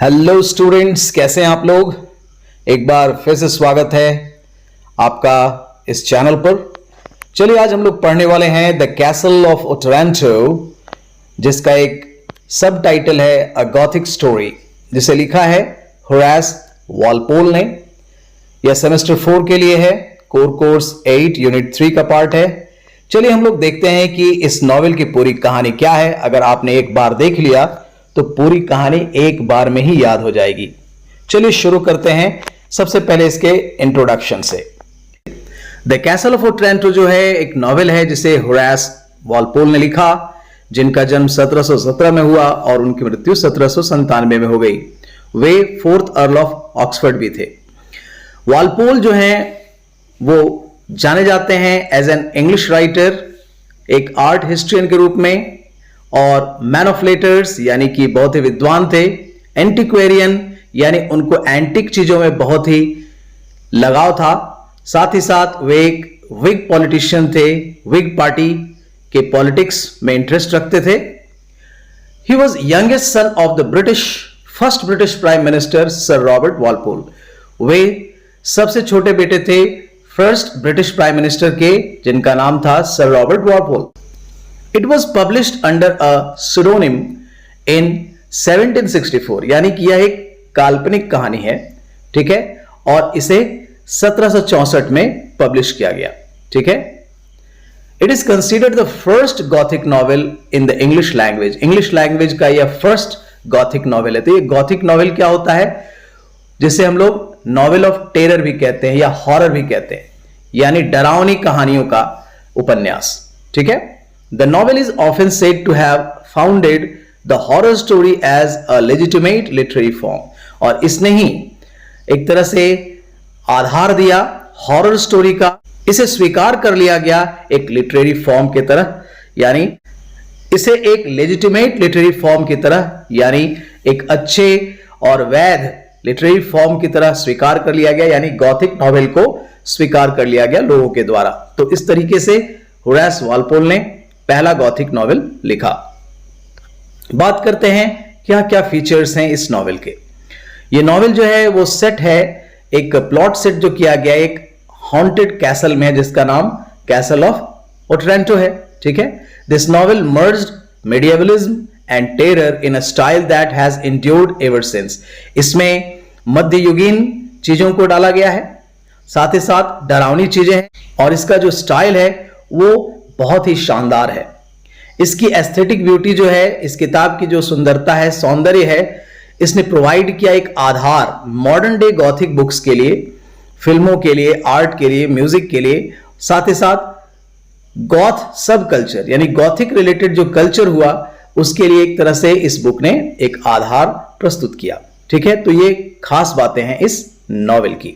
Hello students, कैसे हैं आप लोग। एक बार फिर से स्वागत है आपका इस चैनल पर। चलिए आज हम लोग पढ़ने वाले हैं द कैसल ऑफ ओटरैंटो, जिसका एक सब टाइटल है अ गॉथिक स्टोरी, जिसे लिखा है होरेस वॉलपोल ने। यह सेमेस्टर 4 के लिए है, कोर कोर्स 8 यूनिट 3 का पार्ट है। चलिए हम लोग देखते हैं कि इस नॉवेल की पूरी कहानी क्या है। अगर आपने एक बार देख लिया तो पूरी कहानी एक बार में ही याद हो जाएगी। चलिए शुरू करते हैं सबसे पहले इसके इंट्रोडक्शन से। द कैसल ऑफ ओटरैंटो जो है एक नॉवेल है जिसे होरेस वॉलपोल ने लिखा, जिनका जन्म 1717 में हुआ और उनकी मृत्यु 1797 में हो गई। वे 4th अर्ल ऑफ ऑक्सफोर्ड भी थे। वॉलपोल जो है वो जाने जाते हैं एज एन इंग्लिश राइटर, एक आर्ट हिस्ट्रियन के रूप में, और मैन ऑफ लेटर्स यानी कि बहुत ही विद्वान थे। एंटिक्वेरियन यानी उनको एंटिक चीजों में बहुत ही लगाव था। साथ ही साथ वे एक विग पॉलिटिशियन थे, विग पार्टी के पॉलिटिक्स में इंटरेस्ट रखते थे। He was youngest son of the first British prime minister sir Robert Walpole. वे सबसे छोटे बेटे थे फर्स्ट ब्रिटिश प्राइम मिनिस्टर के, जिनका नाम था sir Robert Walpole. It was published under a pseudonym in 1764, यानी कि यह एक काल्पनिक कहानी है, ठीक है, और इसे 1764 में पब्लिश किया गया, ठीक है। It is considered the first Gothic novel in the English language. English language का यह फर्स्ट गॉथिक नॉवेल है। तो ये गॉथिक नॉवेल क्या होता है, जिसे हम लोग नॉवेल ऑफ टेरर भी कहते हैं या हॉरर भी कहते हैं, यानी डरावनी कहानियों का उपन्यास, ठीक है। The novel is often said to have founded the horror story as a legitimate literary form. और इसने ही एक तरह से आधार दिया हॉरर स्टोरी का। इसे स्वीकार कर लिया गया एक लिटरेरी फॉर्म की तरह, यानी इसे एक लेजिटिमेट लिटरेरी फॉर्म की तरह, यानी एक अच्छे और वैध लिटरेरी फॉर्म की तरह स्वीकार कर लिया गया, यानी गॉथिक नॉवेल को स्वीकार कर लिया गया लोगों के द्वारा। तो इस तरीके से होरेस वॉलपोल ने पहला गॉथिक नॉवेल लिखा। बात करते हैं क्या क्या फीचर्स हैं इस नॉवेल के। ये नॉवेल जो है वो सेट है, एक प्लॉट सेट जो किया गया एक हॉन्टेड कैसल में है, जिसका नाम कैसल ऑफ ओटरैंटो है, ठीक है। This novel merged medievalism and terror in a style that has endured ever since. इसमें मध्ययुगीन चीजों को डाला गया है, साथ ही साथ डरावनी चीजें हैं, और इसका जो स्टाइल है वो बहुत ही शानदार है। इसकी एस्थेटिक ब्यूटी जो है, इस किताब की जो सुंदरता है, सौंदर्य है, इसने प्रोवाइड किया एक आधार मॉडर्न डे गॉथिक बुक्स के लिए, फिल्मों के लिए, आर्ट के लिए, म्यूजिक के लिए, साथ ही साथ गॉथ सब कल्चर यानी गॉथिक रिलेटेड जो कल्चर हुआ उसके लिए एक तरह से इस बुक ने एक आधार प्रस्तुत किया, ठीक है। तो ये खास बातें हैं इस नॉवेल की।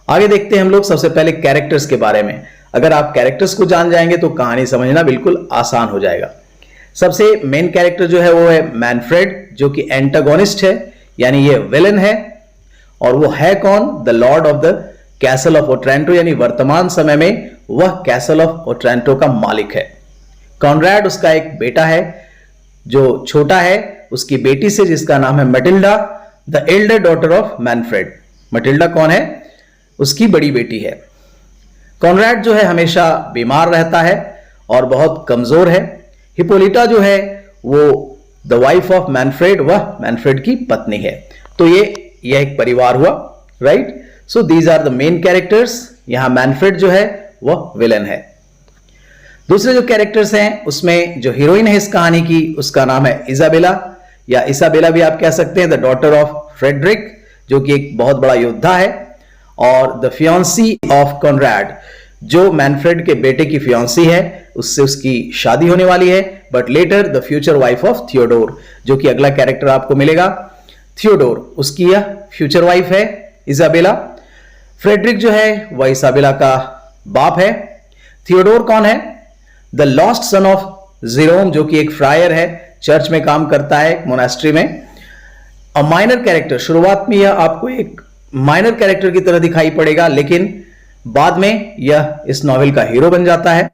आगे देखते हैं हम लोग सबसे पहले कैरेक्टर्स के बारे में। अगर आप कैरेक्टर्स को जान जाएंगे तो कहानी समझना बिल्कुल आसान हो जाएगा। सबसे मेन कैरेक्टर जो है वो है मैनफ्रेड, जो कि एंटागोनिस्ट है, यानी ये विलन है। और वो है कौन? The lord of the castle of Otranto, यानी वर्तमान समय में वह कैसल ऑफ ओटरैंटो का मालिक है। कॉनरैड उसका एक बेटा है जो छोटा है उसकी बेटी से, जिसका नाम है Matilda, the Elder daughter of Manfred. Matilda कौन है? उसकी बड़ी बेटी है। कॉनरैड जो है हमेशा बीमार रहता है और बहुत कमजोर है। हिपोलिटा जो है वो द वाइफ ऑफ मैनफ्रेड, वह मैनफ्रेड की पत्नी है। तो यह एक परिवार हुआ, right. So these are the main characters. यहां मैनफ्रेड जो है वह विलन है। दूसरे जो कैरेक्टर्स हैं उसमें जो हीरोइन है इस कहानी की, उसका नाम है इजाबेला, या इसाबेला भी आप कह सकते हैं, द डॉटर ऑफ फ्रेडरिक, जो कि एक बहुत बड़ा योद्धा है। और द फियांसी ऑफ कॉनरैड, जो मैनफ्रेड के बेटे की फियांसी है, उससे उसकी शादी होने वाली है। But later the future wife of Theodore, जो कि अगला कैरेक्टर आपको मिलेगा, थियोडोर, उसकी यह फ्यूचर वाइफ है इजाबेला। फ्रेडरिक जो है वह इसाबेला का बाप है। थियोडोर कौन है? The lost son of Jerome, जो कि एक फ्रायर है, चर्च में काम करता है, मोनास्ट्री में। अ माइनर कैरेक्टर, शुरुआत में यह आपको एक माइनर कैरेक्टर की तरह दिखाई पड़ेगा, लेकिन बाद में यह इस नॉवेल का हीरो बन जाता है।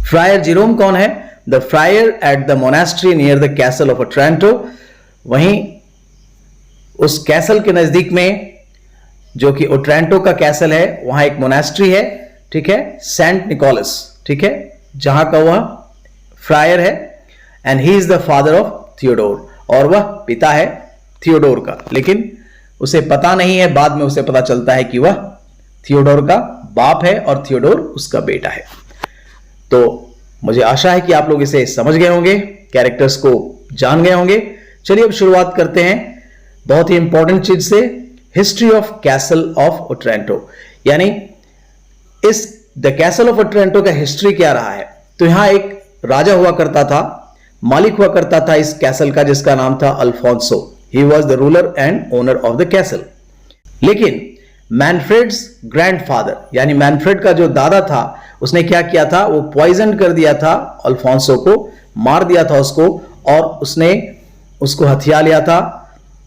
फ्रायर जेरोम कौन है? The friar at the monastery near the castle of Otranto. वहीं उस कैसल के नजदीक में, जो कि ओट्रांटो का कैसल है, वहां एक मोनास्ट्री है, ठीक है, सेंट निकोलस, ठीक है, जहां का वह फ्रायर है। And he is the father of Theodore, और वह पिता है थियोडोर का, लेकिन उसे पता नहीं है, बाद में उसे पता चलता है कि वह थियोडोर का बाप है और थियोडोर उसका बेटा है। तो मुझे आशा है कि आप लोग इसे समझ गए होंगे, कैरेक्टर्स को जान गए होंगे। चलिए अब शुरुआत करते हैं बहुत ही इंपॉर्टेंट चीज से, history of castle of Otranto. यानी इस द कैसल ऑफ ओट्रांटो का हिस्ट्री क्या रहा है। तो यहां एक राजा हुआ करता था, मालिक हुआ करता था इस कैसल का, जिसका नाम था Alfonso. He was the ruler and owner of the castle. लेकिन मैनफ्रेड्स ग्रैंडफादर, यानी मैनफ्रेड का जो दादा था, उसने क्या किया था, वो पॉइजन कर दिया था अल्फोंसो को, मार दिया था उसको, और उसने उसको हथिया लिया था,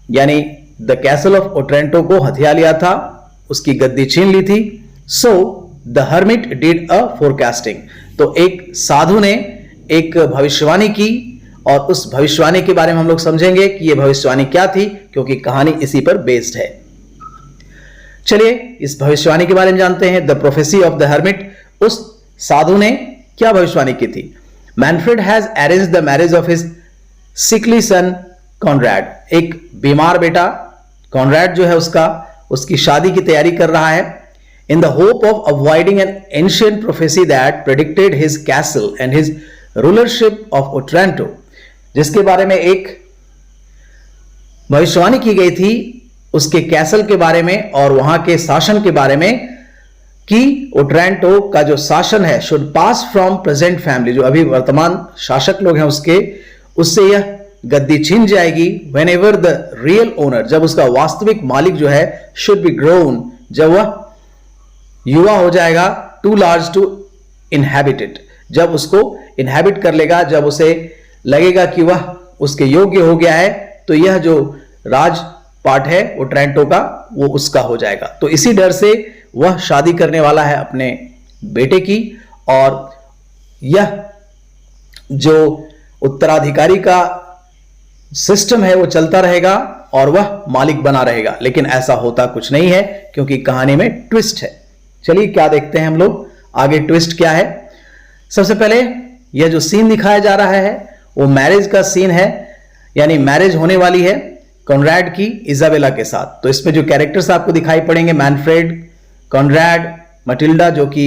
यानी द कैसल ऑफ ओट्रांटो को हथिया लिया था, उसकी गद्दी छीन ली थी। So the hermit did a forecasting, तो एक साधु ने एक भविष्यवाणी की, और उस भविष्यवाणी के बारे में हम लोग समझेंगे कि यह भविष्यवाणी क्या थी, क्योंकि कहानी इसी पर बेस्ड है। चलिए इस भविष्यवाणी के बारे में जानते हैं। The prophecy of the hermit, उस साधु ने क्या भविष्यवाणी की थी। Manfred has arranged the marriage of his sickly son Conrad, एक बीमार बेटा कॉनराड जो है उसकी शादी की तैयारी कर रहा है, in the hope of avoiding N ancient prophecy that predicted his castle and his rulership of Otranto, जिसके बारे में एक भविष्यवाणी की गई थी उसके कैसल के बारे में और वहां के शासन के बारे में, कि ओट्रांटो का जो शासन है should pass from present family, जो अभी वर्तमान शासक लोग हैं उससे यह गद्दी छीन जाएगी। When ever the real owner, जब उसका वास्तविक मालिक जो है, शुड बी ग्रोन, जब वह युवा हो जाएगा, too large to inhabit it, जब उसको इनहैबिट कर लेगा, जब उसे लगेगा कि वह उसके योग्य हो गया है, तो यह जो राज पार्ट है ओट्रांटो का, वो उसका हो जाएगा। तो इसी डर से वह शादी करने वाला है अपने बेटे की, और यह जो उत्तराधिकारी का सिस्टम है वो चलता रहेगा और वह मालिक बना रहेगा। लेकिन ऐसा होता कुछ नहीं है, क्योंकि कहानी में ट्विस्ट है। चलिए क्या देखते हैं हम लोग आगे, ट्विस्ट क्या है। सबसे पहले यह जो सीन दिखाया जा रहा है वो मैरिज का सीन है, यानी मैरिज होने वाली है कॉनराड की इजाबेला के साथ। तो इसमें जो कैरेक्टर्स आपको दिखाई पड़ेंगे, मैनफ्रेड, कॉनराड, मटिल्डा जो कि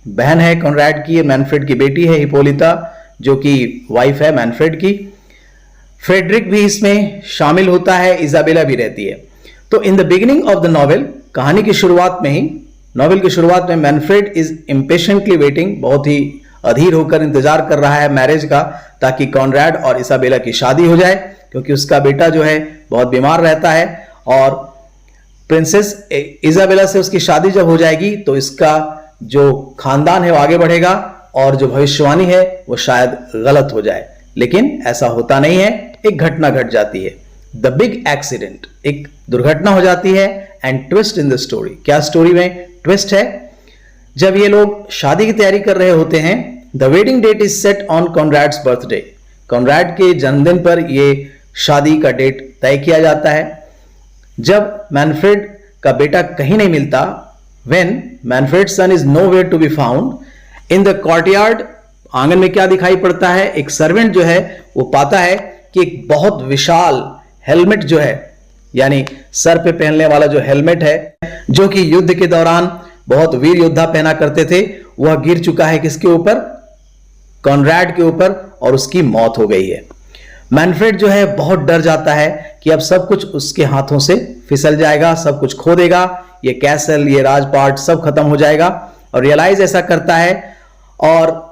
बहन है कॉनराड की, मैनफ्रेड की बेटी है हिपोलिता जो कि वाइफ है मैनफ्रेड की, फ्रेडरिक भी इसमें शामिल होता है, इजाबेला भी रहती है। तो in the beginning of the novel, कहानी की शुरुआत में ही, नॉवेल की शुरुआत में, मैनफ्रेड इज इम्पेशेंटली वेटिंग, बहुत ही अधीर होकर इंतजार कर रहा है मैरिज का, ताकि कॉनराड और इसाबेला की शादी हो जाए, क्योंकि उसका बेटा जो है बहुत बीमार रहता है, और प्रिंसेस इजाबेला से उसकी शादी जब हो जाएगी तो इसका जो खानदान है वो आगे बढ़ेगा, और जो भविष्यवाणी है वो शायद गलत हो जाए। लेकिन ऐसा होता नहीं है, एक घटना घट जाती है, द बिग एक्सीडेंट, एक दुर्घटना हो जाती है। And twist in the story, क्या स्टोरी में ट्विस्ट है। जब ये लोग शादी की तैयारी कर रहे होते हैं, the wedding date is set on Conrad's birthday, Conrad के जन्मदिन पर ये शादी का डेट तय किया जाता है। जब मैनफ्रेड का बेटा कहीं नहीं मिलता, when Manfred son is nowhere to be found, in the courtyard, आंगन में क्या दिखाई पड़ता है, एक सर्वेंट जो है वो पाता है कि एक बहुत विशाल हेलमेट जो है, यानी सर पे पहनने वाला जो हेलमेट है, जो कि युद्ध के दौरान बहुत वीर योद्धा पहना करते थे, वह गिर चुका है किसके ऊपर, कॉनराड के ऊपर, और उसकी मौत हो गई है। मैनफ्रेड जो है बहुत डर जाता है कि अब सब कुछ उसके हाथों से फिसल जाएगा, सब कुछ खो देगा, ये कैसल, ये राजपाट सब खत्म हो जाएगा, और रियलाइज ऐसा करता है, और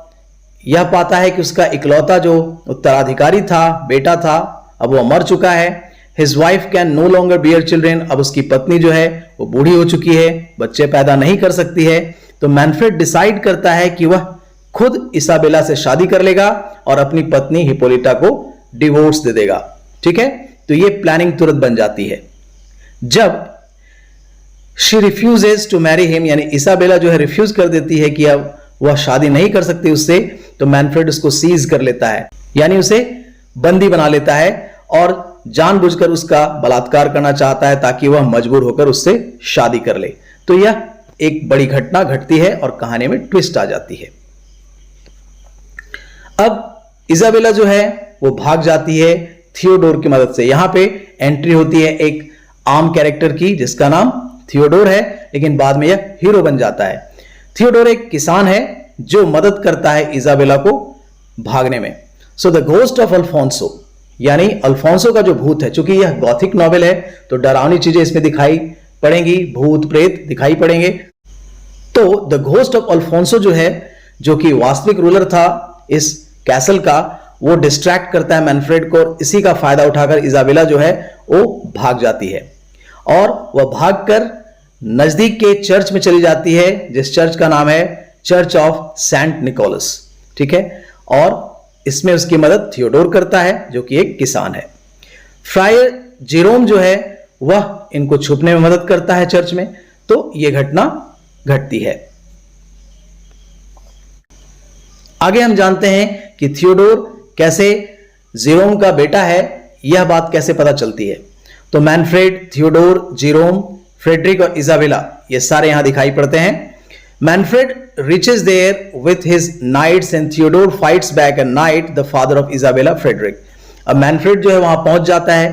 यह पाता है कि उसका इकलौता जो उत्तराधिकारी था, बेटा था, अब वो मर चुका है। His wife can no longer bear children, अब उसकी पत्नी जो है वो बूढ़ी हो चुकी है, बच्चे पैदा नहीं कर सकती है। तो मैनफ्रेड डिसाइड करता है कि वह खुद इसाबेला से शादी कर लेगा और अपनी पत्नी हिपोलिटा को डिवोर्स दे देगा। ठीक है, तो ये प्लानिंग तुरंत बन जाती है। जब she refuses to marry him, यानी इसाबेला जो है रिफ्यूज कर देती है कि अब वह शादी नहीं कर सकती उससे, तो मैनफ्रेड उसको सीज कर लेता है, यानी उसे बंदी बना लेता है, और जानबूझकर उसका बलात्कार करना चाहता है ताकि वह मजबूर होकर उससे शादी कर ले। तो यह एक बड़ी घटना घटती है और कहानी में ट्विस्ट आ जाती है। अब इजाबेला जो है वो भाग जाती है थियोडोर की मदद से। यहां पे एंट्री होती है एक आम कैरेक्टर की जिसका नाम थियोडोर है, लेकिन बाद में यह हीरो बन जाता है। थियोडोर एक किसान है जो मदद करता है इजाबेला को भागने में। So the ghost of Alfonso, यानी अल्फोंसो का जो भूत है, चूंकि यह गॉथिक नॉवेल है तो डरावनी चीजें इसमें दिखाई पड़ेंगी, भूत प्रेत दिखाई पड़ेंगे। तो द घोस्ट ऑफ अल्फोंसो जो है, जो कि वास्तविक रूलर था इस कैसल का, वो डिस्ट्रैक्ट करता है मैनफ्रेड को और इसी का फायदा उठाकर इजाबेला जो है वो भाग जाती है और वह भागकर नजदीक के चर्च में चली जाती है जिस चर्च का नाम है चर्च ऑफ सेंट निकोलस। ठीक है, और इसमें उसकी मदद थियोडोर करता है जो कि एक किसान है। फ्रायर जेरोम जो है वह इनको छुपने में मदद करता है चर्च में। तो यह घटना घटती है। आगे हम जानते हैं कि थियोडोर कैसे जेरोम का बेटा है, यह बात कैसे पता चलती है। तो मैनफ्रेड, थियोडोर, जेरोम, फ्रेडरिक और इजाबेला ये सारे यहां दिखाई पड़ते हैं। Manfred reaches there with his knights and Theodore fights back at night the father of Isabella, Frederick। अब मैनफ्रेड जो है वहां पहुंच जाता है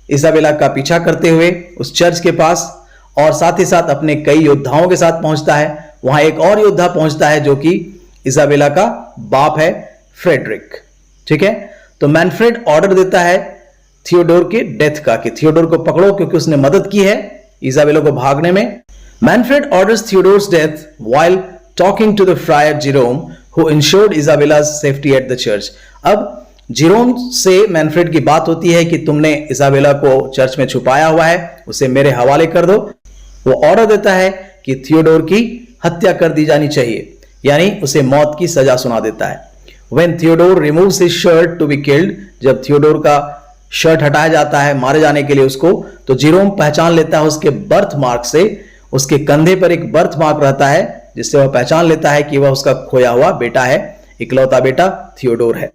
इजाबेला का पीछा करते हुए उस चर्च के पास और साथ ही साथ अपने कई योद्धाओं के साथ पहुंचता है। वहां एक और योद्धा पहुंचता है जो कि इजाबेला का बाप है, फ्रेडरिक। ठीक है, तो मैनफ्रेड ऑर्डर देता है थियोडोर के डेथ का कि थियोडोर को पकड़ो क्योंकि उसने मदद की है इजाबेला को भागने में। Manfred orders Theodore's death while talking to the friar Jerome, who ensured Isabella's safety at the church। अब जेरोम से मैनफ्रेड की बात होती है कि तुमने इजाबेला को चर्च में छुपाया हुआ है, उसे मेरे हवाले कर दो। वो ऑर्डर देता है कि थियोडोर की हत्या कर दी जानी चाहिए, यानी उसे मौत की सजा सुना देता है। When Theodore removes his shirt to be killed, जब थियोडोर का शर्ट हटाया जाता है मारे जाने के लिए उसको, तो जेरोम पहचान लेता है उसके बर्थ मार्क से, उसके कंधे पर एक बर्थ मार्क रहता है जिससे वह पहचान लेता है कि वह उसका खोया हुआ बेटा है, इकलौता बेटा थियोडोर है।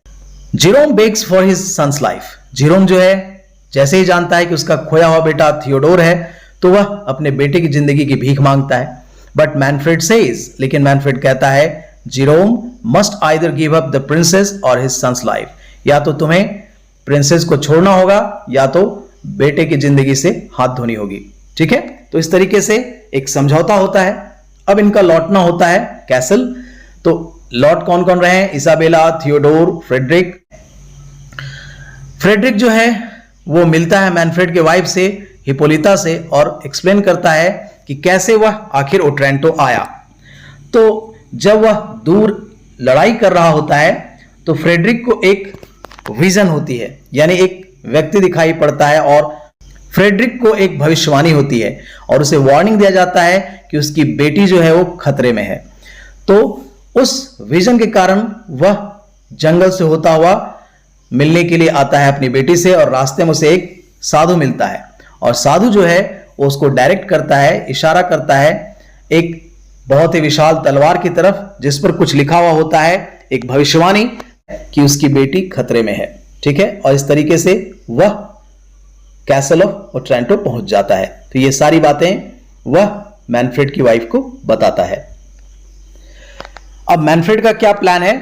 Jerome begs for his son's life. Jerome जो है जैसे ही जानता है कि उसका खोया हुआ बेटा थियोडोर है तो वह अपने बेटे की जिंदगी की भीख मांगता है। बट मैनफ्रेड सेज, लेकिन मैनफ्रेड कहता है Jerome must either give up the princess और हिज सन्स लाइफ, या तो तुम्हें प्रिंसेस को छोड़ना होगा या तो बेटे की जिंदगी से हाथ धोनी होगी। ठीक है, तो इस तरीके से एक समझौता होता है। अब इनका लौटना होता है कैसल। तो लौट कौन कौन रहे हैं? Isabella, Theodore, Frederick. फ्रेडरिक जो है वो मिलता है मैनफ्रेड के वाइफ से, हिपोलिता से, और एक्सप्लेन करता है कि कैसे वह आखिर ओट्रेंटो आया। तो जब वह दूर लड़ाई कर रहा होता है तो फ्रेडरिक को एक विजन होती है, यानी एक व्यक्ति दिखाई पड़ता है और फ्रेडरिक को एक भविष्यवाणी होती है और उसे वार्निंग दिया जाता है कि उसकी बेटी जो है वो खतरे में है। तो उस विजन के कारण वह जंगल से होता हुआ मिलने के लिए आता है अपनी बेटी से और रास्ते में उसे एक साधु मिलता है और साधु जो है वो उसको डायरेक्ट करता है, इशारा करता है एक बहुत ही विशाल तलवार की तरफ जिस पर कुछ लिखा हुआ होता है, एक भविष्यवाणी कि उसकी बेटी खतरे में है। ठीक है, और इस तरीके से वह कैसल ऑफ ओट्रेंटो पहुंच जाता है। तो ये सारी बातें वह मैनफ्रेड की वाइफ को बताता है। अब मैनफ्रेड का क्या प्लान है,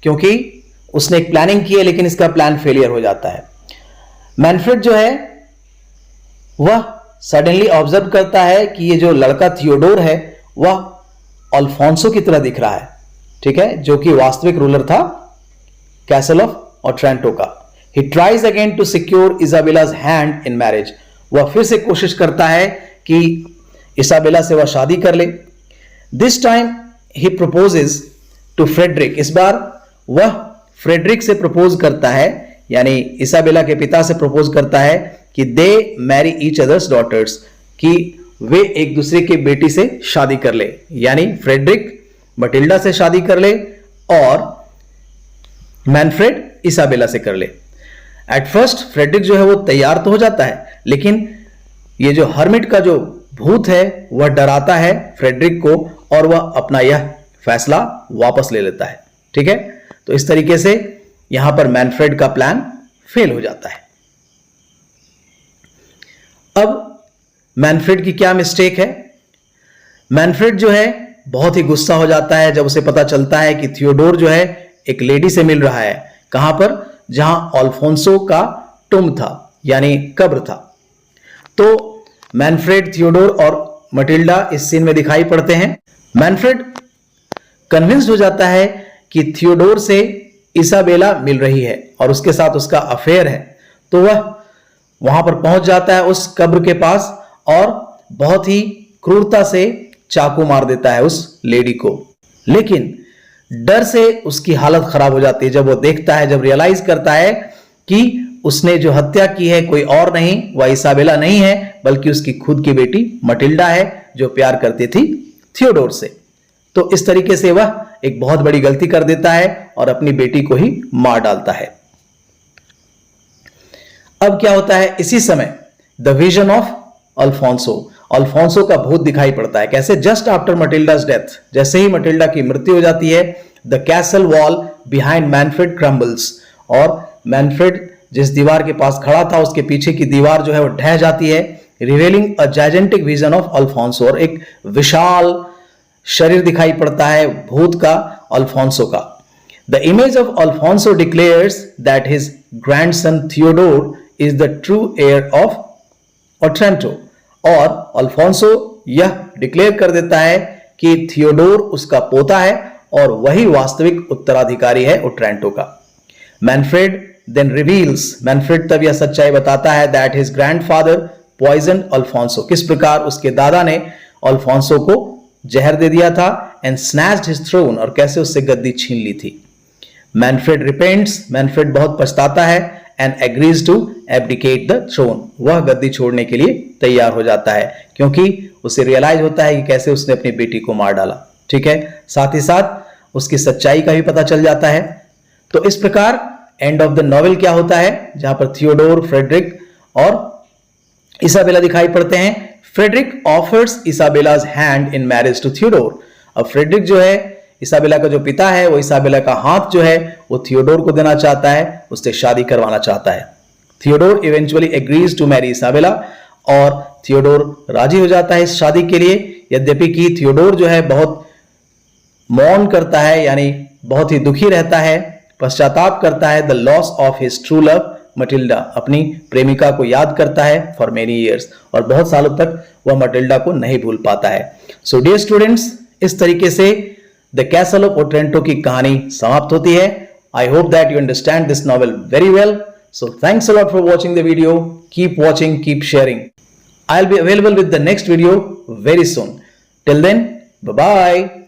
क्योंकि उसने एक प्लानिंग की है लेकिन इसका प्लान फेलियर हो जाता है। मैनफ्रेड जो है वह सडनली ऑब्जर्व करता है कि ये जो लड़का थियोडोर है वह अल्फोंसो की तरह दिख रहा है। ठीक है, जो कि वास्तविक रूलर था कैसल ऑफ ओट्रेंटो का। He tries again to secure Isabella's hand in marriage। वह फिर से कोशिश करता है कि इसाबेला से वह शादी कर ले। This time he proposes to Frederick। इस बार वह फ्रेडरिक से प्रपोज करता है, यानी इसाबेला के पिता से प्रपोज करता है कि they marry each other's daughters, कि वे एक दूसरे की बेटी से शादी कर ले, यानी फ्रेडरिक मटिल्डा से शादी कर ले और मैनफ्रेड इसाबेला से कर ले। एट फर्स्ट फ्रेडरिक जो है वो तैयार तो हो जाता है, लेकिन ये जो हर्मिट का जो भूत है वह डराता है फ्रेडरिक को और वह अपना यह फैसला वापस ले लेता है। ठीक है, तो इस तरीके से यहां पर मैनफ्रेड का प्लान फेल हो जाता है। अब मैनफ्रेड की क्या मिस्टेक है? मैनफ्रेड जो है बहुत ही गुस्सा हो जाता है जब उसे पता चलता है कि थियोडोर जो है एक लेडी से मिल रहा है। कहां पर? जहां अल्फोंसो का टुम था, यानी कब्र था। तो मैनफ्रेड, थियोडोर और मटिल्डा इस सीन में दिखाई पड़ते हैं। मैनफ्रेड कन्विंस्ड हो जाता है कि थियोडोर से इसाबेला मिल रही है और उसके साथ उसका अफेयर है। तो वह वहां पर पहुंच जाता है उस कब्र के पास और बहुत ही क्रूरता से चाकू मार देता है उस लेडी को। लेकिन डर से उसकी हालत खराब हो जाती है जब वो देखता है, जब रियलाइज करता है कि उसने जो हत्या की है कोई और नहीं, वह इसाबेला नहीं है, बल्कि उसकी खुद की बेटी मटिल्डा है जो प्यार करती थी थियोडोर से। तो इस तरीके से वह एक बहुत बड़ी गलती कर देता है और अपनी बेटी को ही मार डालता है। अब क्या होता है? इसी समय the vision of Alfonso, Alfonso का भूत दिखाई पड़ता है। कैसे? जस्ट आफ्टर मटिल्डा's डेथ, जैसे ही मटिल्डा की मृत्यु हो जाती है, the castle wall behind Manfred crumbles, और मैनफ्रेड जिस दीवार के पास खड़ा था उसके पीछे की दीवार जो है वो ढह जाती है, revealing a gigantic vision of Alfonso, और एक विशाल शरीर दिखाई पड़ता है भूत का, अल्फोंसो का। The image of Alfonso declares that his grandson Theodore is the true heir of Otranto, और अल्फोंसो यह डिक्लेयर कर देता है कि थियोडोर उसका पोता है और वही वास्तविक उत्तराधिकारी है ओट्रांटो का। मैनफ्रेड देन रिवील्स, मैनफ्रेड तब यह सच्चाई बताता है that his grandfather poison Alfonso, किस प्रकार उसके दादा ने अल्फोंसो को जहर दे दिया था, एंड स्नैच्ड हिज थ्रोन, और कैसे उससे गद्दी छीन ली थी। मैनफ्रेड रिपेंट्स, मैनफ्रेड बहुत पछताता है, and agrees to abdicate the throne, वह गद्दी छोड़ने के लिए तैयार हो जाता है क्योंकि उसे रियलाइज होता है कि कैसे उसने अपनी बेटी को मार डाला। ठीक है, साथ ही साथ उसकी सच्चाई का भी पता चल जाता है। तो इस प्रकार एंड ऑफ द नॉवेल क्या होता है, जहां पर थियोडोर, फ्रेडरिक और इसाबेला दिखाई पड़ते हैं। Frederic offers Isabella's hand in marriage to Theodore. अब फ्रेडरिक जो है, इसाबेला का जो पिता है, वो इसाबेला का हाथ जो है वो थियोडोर को देना चाहता है, उससे शादी करवाना चाहता है। Theodore eventually agrees to marry Isabella, और थियोडोर राजी हो जाता है इस शादी के लिए, यद्यपि कि थियोडोर जो है बहुत मौन करता है, यानी बहुत ही दुखी रहता है, पश्चाताप करता है the loss of his true love Matilda, अपनी प्रेमिका को याद करता है फॉर मेनी ईयर्स, और बहुत सालों तक वह मटिल्डा को नहीं भूल पाता है। सो डियर स्टूडेंट्स, इस तरीके से द कैसल ऑफ ओट्रेंटो की कहानी समाप्त होती है। I hope that you understand this novel very well. So thanks a lot for watching the video. Keep watching, keep sharing. I'll be available with the next video very soon. Till then, bye bye.